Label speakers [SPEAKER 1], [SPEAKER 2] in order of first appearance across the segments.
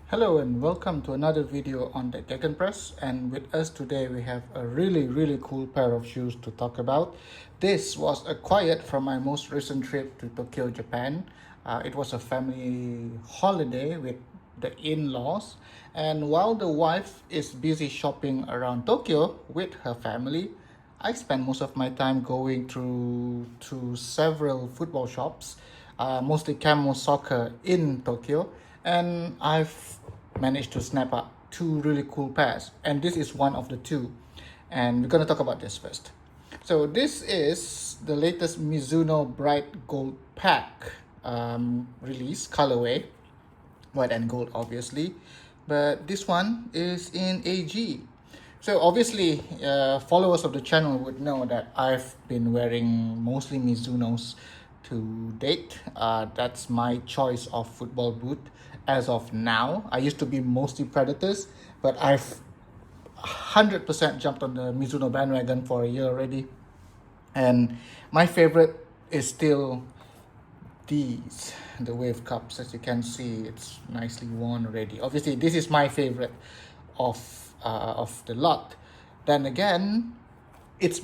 [SPEAKER 1] Hello and welcome to another video on the Deccan Press, and with us today we have a really cool pair of shoes to talk about. This was acquired from my most recent trip to Tokyo, Japan. It was a family holiday with the in-laws, and while the wife is busy shopping around Tokyo with her family, I spend most of my time going through to several football shops, mostly camo soccer in Tokyo, and I've managed to snap up two really cool pairs, and this is one of the two, and we're gonna talk about this first. So this is the latest Mizuno Bright Gold Pack release colorway, white and gold obviously, but this one is in AG. So obviously, followers of the channel would know that I've been wearing mostly Mizuno's to date. That's my choice of football boot as of now. I used to be mostly Predators, but I've 100% jumped on the Mizuno bandwagon for a year already. And my favorite is still these, the Wave Cups. As you can see, it's nicely worn already. Obviously, this is my favorite of the lot. Then again, it's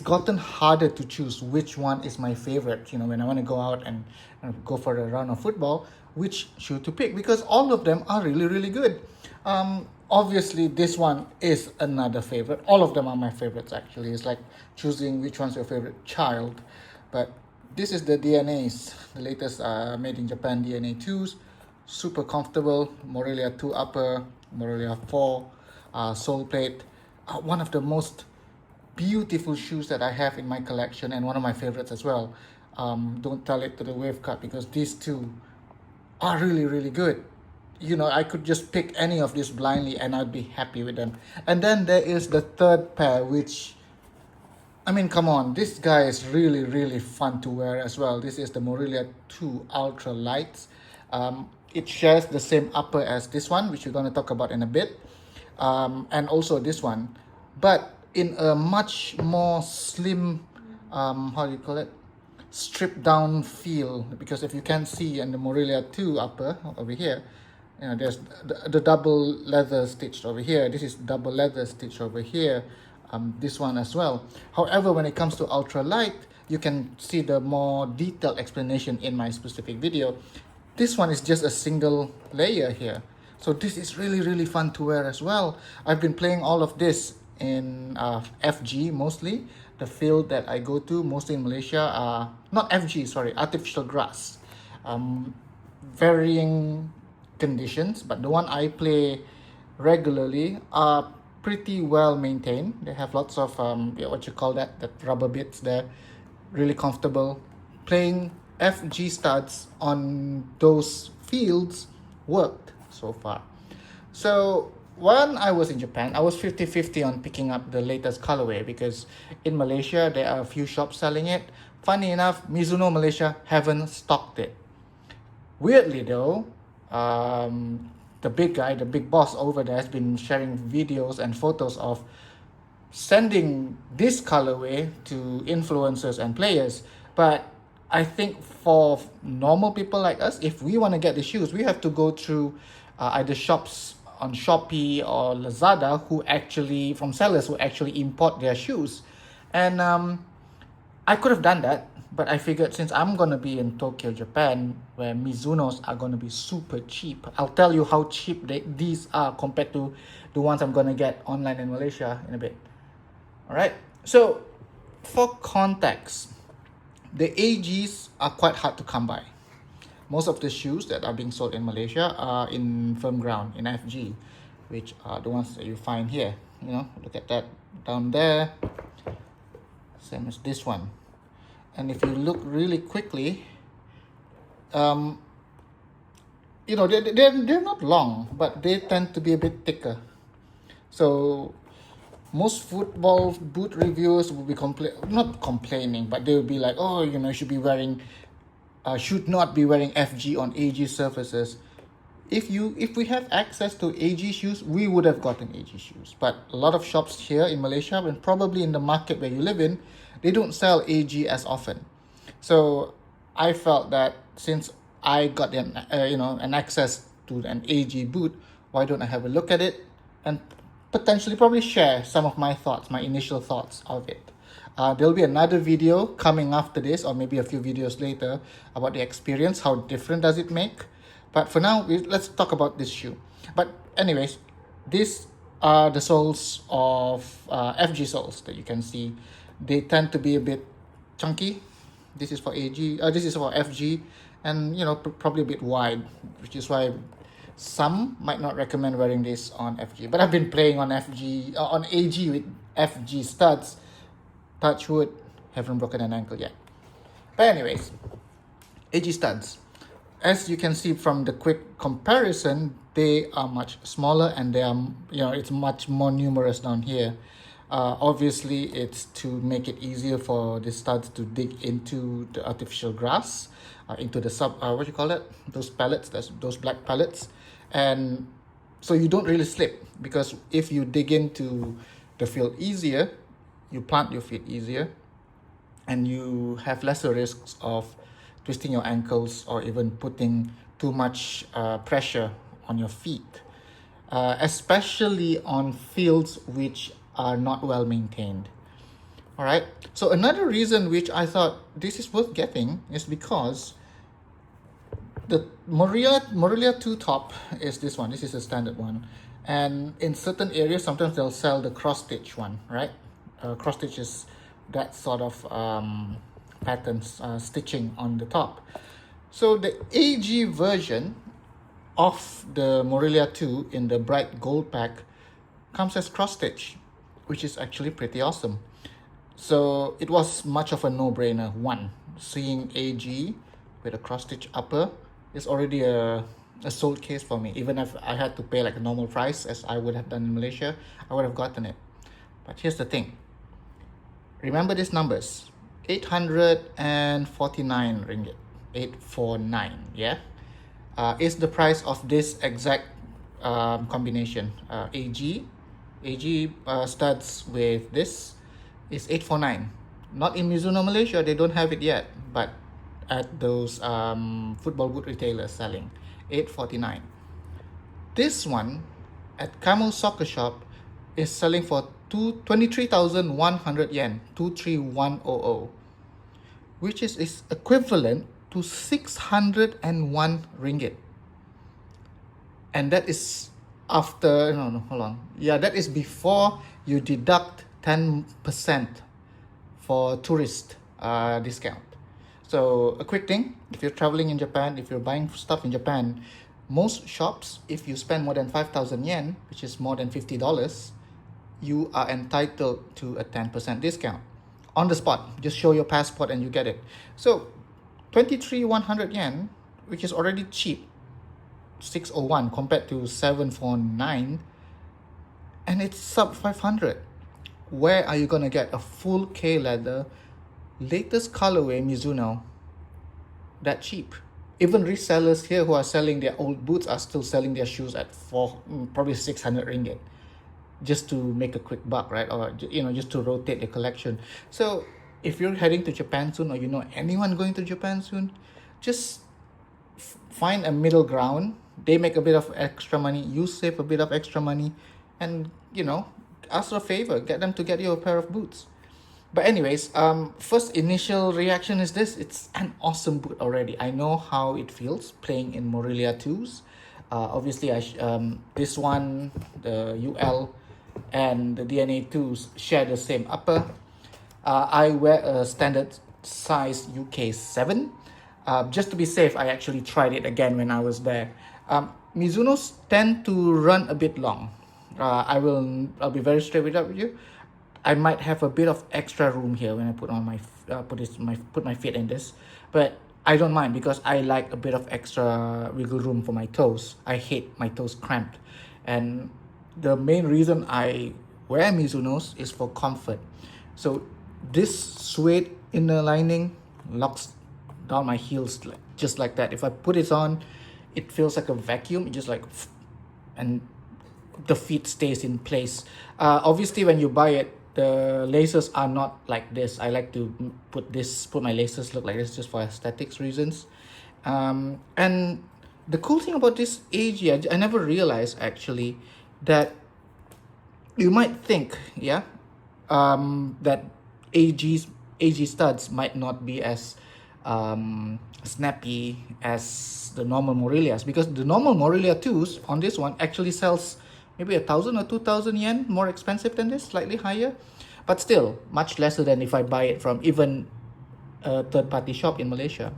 [SPEAKER 1] gotten harder to choose which one is my favorite. You know, when I want to go out and go for a run of football, which shoe to pick, because all of them are really good. Obviously, this one is another favorite. All of them are my favorites actually. It's like choosing which one's your favorite child. But this is the DNAs, the latest made in Japan DNA 2s. Super comfortable. Morelia 2 upper, Morelia 4 sole plate. One of the most beautiful shoes that I have in my collection, and one of my favorites as well. Don't tell it to the Wave Cup, because these two are really good. You know, I could just pick any of these blindly and I'd be happy with them. And then there is the third pair, which, I mean, come on, this guy is really fun to wear as well. This is the Morelia 2 Ultra Lights. It shares the same upper as this one, which we're going to talk about in a bit, and also this one, but in a much more slim, how do you call it, stripped down feel. Because if you can see in the Morelia 2 upper over here, you know, there's the double leather stitched over here. This is double leather stitched over here. This one as well. However, when it comes to ultra light, you can see the more detailed explanation in my specific video. This one is just a single layer here. So this is really fun to wear as well. I've been playing all of this in FG mostly. The field that I go to mostly in Malaysia, not FG, sorry, artificial grass. Varying conditions, but the one I play regularly are pretty well maintained. They have lots of what you call that rubber bits there. Really comfortable. Playing FG studs on those fields worked so far. So when I was in Japan, I was 50-50 on picking up the latest colorway, because in Malaysia there are a few shops selling it. Funny enough, Mizuno Malaysia haven't stocked it. Weirdly though, the big guy, the big boss over there, has been sharing videos and photos of sending this colorway to influencers and players. But I think for normal people like us, if we want to get the shoes, we have to go through either shops on Shopee or Lazada, from sellers who actually import their shoes. And I could have done that, but I figured since I'm going to be in Tokyo, Japan, where Mizuno's are going to be super cheap. I'll tell you how cheap these are compared to the ones I'm going to get online in Malaysia in a bit. Alright, so for context, the AGs are quite hard to come by. Most of the shoes that are being sold in Malaysia are in firm ground, in FG, which are the ones that you find here. You know, look at that down there. Same as this one. And if you look really quickly, you know, they're not long, but they tend to be a bit thicker. So most football boot reviewers will be not complaining, but they will be like, oh, you know, you should not be wearing FG on AG surfaces. If we have access to AG shoes, we would have gotten AG shoes. But a lot of shops here in Malaysia, and probably in the market where you live in, they don't sell AG as often. So I felt that since I got an access to an AG boot, why don't I have a look at it and potentially probably share some of my thoughts, my initial thoughts of it. There'll be another video coming after this, or maybe a few videos later, about the experience, how different does it make. But for now, let's talk about this shoe. But anyways, these are the soles of FG soles that you can see. They tend to be a bit chunky. This is for AG, this is for FG, and you know, probably a bit wide, which is why some might not recommend wearing this on FG. But I've been playing on FG, on AG with FG studs. Touch wood, haven't broken an ankle yet. But anyways, AG studs. As you can see from the quick comparison, they are much smaller and they are, you know, it's much more numerous down here. Obviously, it's to make it easier for the studs to dig into the artificial grass, into the what you call it? Those pellets, those black pellets. And so you don't really slip, because if you dig into the field easier, you plant your feet easier, and you have lesser risks of twisting your ankles or even putting too much pressure on your feet, especially on fields which are not well maintained. All right. So another reason which I thought this is worth getting is because the Morelia 2 top is this one. This is a standard one. And in certain areas, sometimes they'll sell the cross-stitch one, right? Cross-stitch is that sort of patterns, stitching on the top. So the AG version of the Morelia 2 in the bright gold pack comes as cross-stitch, which is actually pretty awesome. So it was much of a no-brainer. One, seeing AG with a cross-stitch upper is already a sold case for me. Even if I had to pay like a normal price, as I would have done in Malaysia, I would have gotten it. But here's the thing. Remember these numbers. 849 ringgit. 849, yeah? Is the price of this exact combination. AG studs with this is 849. Not in Mizuno Malaysia, they don't have it yet, but at those football boot retailers selling 849. This one at Camel Soccer Shop is selling for 23,100 yen, 23,100, which is equivalent to 601 ringgit. And that is after, no, hold on. Yeah, that is before you deduct 10% for tourist discount. So a quick thing, if you're traveling in Japan, if you're buying stuff in Japan, most shops, if you spend more than 5,000 yen, which is more than $50, you are entitled to a 10% discount on the spot. Just show your passport and you get it. So 23,100 yen, which is already cheap, 601 compared to 749, and it's sub 500. Where are you gonna get a full K leather, latest colorway Mizuno that cheap? Even resellers here who are selling their old boots are still selling their shoes at probably 600 ringgit, just to make a quick buck, right? Or, you know, just to rotate the collection. So if you're heading to Japan soon, or you know anyone going to Japan soon, just find a middle ground. They make a bit of extra money, you save a bit of extra money, and you know, ask for a favor, get them to get you a pair of boots. But anyways, first initial reaction is this: it's an awesome boot already. I know how it feels playing in Morelia 2s. Obviously, this one, the UL and the DNA 2s share the same upper. I wear a standard size UK 7. Just to be safe, I actually tried it again when I was there. Mizuno's tend to run a bit long. I'll be very straight with you. I might have a bit of extra room here when I put on put my feet in this, but I don't mind because I like a bit of extra wiggle room for my toes. I hate my toes cramped, and the main reason I wear Mizuno's is for comfort. So this suede inner lining locks down my heels just like that. If I put it on, it feels like a vacuum. It just like, and the feet stays in place. Obviously, when you buy it, the laces are not like this. I like to put my laces look like this just for aesthetics reasons. And The cool thing about this AG, I never realized actually that you might think, yeah, that AG's AG studs might not be as snappy as the normal Morelias, because the normal Morelia 2s on this one actually sells maybe 1,000 or 2,000 yen more expensive than this, slightly higher, but still much lesser than if I buy it from even a third-party shop in Malaysia.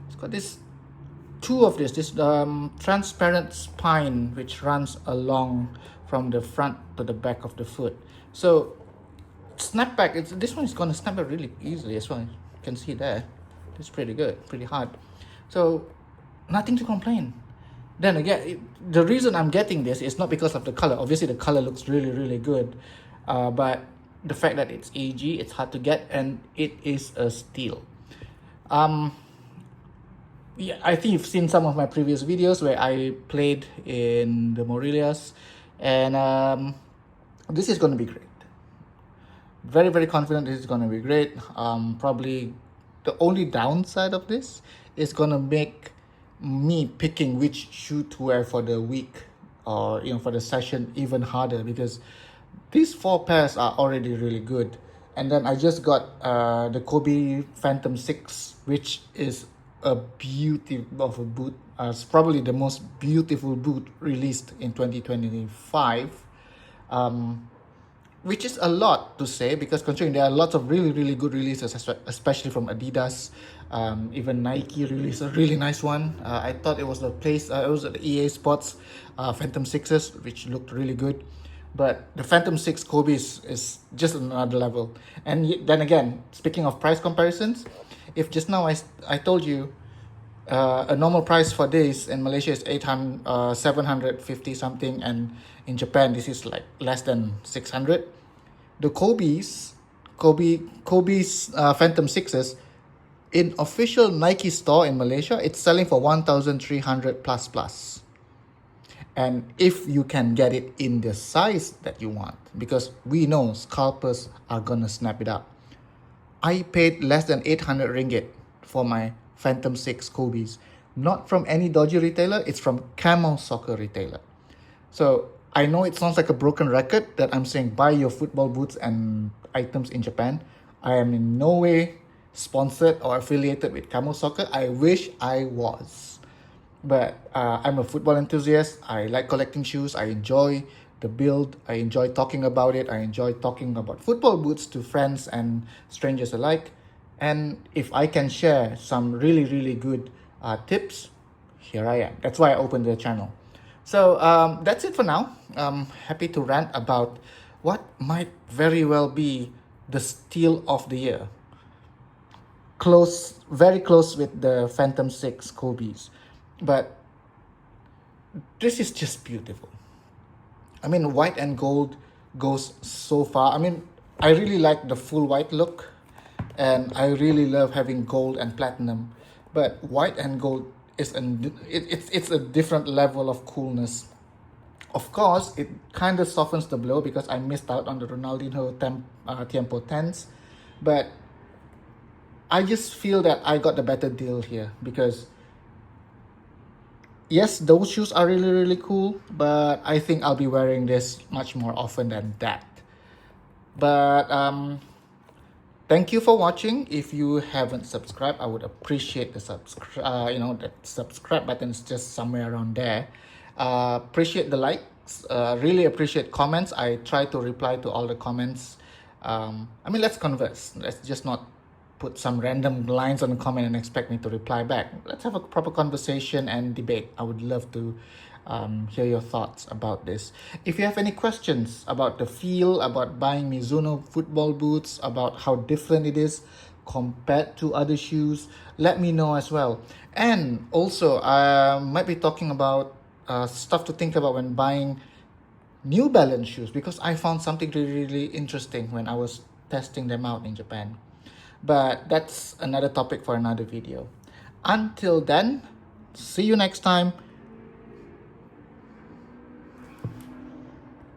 [SPEAKER 1] It's got this two of this transparent spine which runs along from the front to the back of the foot. So snapback, this one is going to snap back really easily as well. You can see there, it's pretty good, pretty hard. So nothing to complain. Then again, the reason I'm getting this is not because of the color. Obviously the color looks really good, but the fact that it's AG, it's hard to get, and it is a steal. Yeah, I think you've seen some of my previous videos where I played in the Morelias, and this is going to be great. Very confident this is going to be great. Probably the only downside of this is going to make me picking which shoe to wear for the week, or for the session, even harder, because these four pairs are already really good. And then I just got the Kobe Phantom 6, which is a beauty of a boot. It's probably the most beautiful boot released in 2025. Which is a lot to say, because considering there are lots of really good releases, especially from Adidas. Even Nike released a really nice one. I thought it was it was the EA Sports Phantom 6s, which looked really good. But the Phantom 6 Kobe is just another level. And then again, speaking of price comparisons, if just now I told you a normal price for this in Malaysia is 750 something, and in Japan this is like less than 600. The Kobe's Phantom 6s in official Nike store in Malaysia, it's selling for 1,300 plus. And if you can get it in the size that you want, because we know scalpers are gonna snap it up. I paid less than 800 ringgit for my Phantom 6 Kobe's. Not from any dodgy retailer, it's from Camel Soccer retailer. So I know it sounds like a broken record that I'm saying buy your football boots and items in Japan. I am in no way sponsored or affiliated with Camel Soccer. I wish I was. But I'm a football enthusiast. I like collecting shoes. I enjoy the build. I enjoy talking about it. I enjoy talking about football boots to friends and strangers alike. And if I can share some really good tips, here I am. That's why I opened the channel. So that's it for now. I'm happy to rant about what might very well be the steal of the year. Very close with the Phantom 6 Kobe's. But this is just beautiful. I mean, white and gold goes so far. I mean, I really like the full white look, and I really love having gold and platinum. But white and gold is it's a different level of coolness. Of course, it kind of softens the blow because I missed out on the Ronaldinho Tiempo 10s. But I just feel that I got the better deal here, because yes, those shoes are really cool, but I think I'll be wearing this much more often than that. But thank you for watching. If you haven't subscribed, I would appreciate the that subscribe button is just somewhere around there. Appreciate the likes. Really appreciate comments. I try to reply to all the comments. I mean, let's converse. Let's just not put some random lines on the comment and expect me to reply back. Let's have a proper conversation and debate. I would love to hear your thoughts about this. If you have any questions about the feel, about buying Mizuno football boots, about how different it is compared to other shoes, let me know as well. And also, I might be talking about stuff to think about when buying New Balance shoes, because I found something really interesting when I was testing them out in Japan. But that's another topic for another video. Until then, see you next time.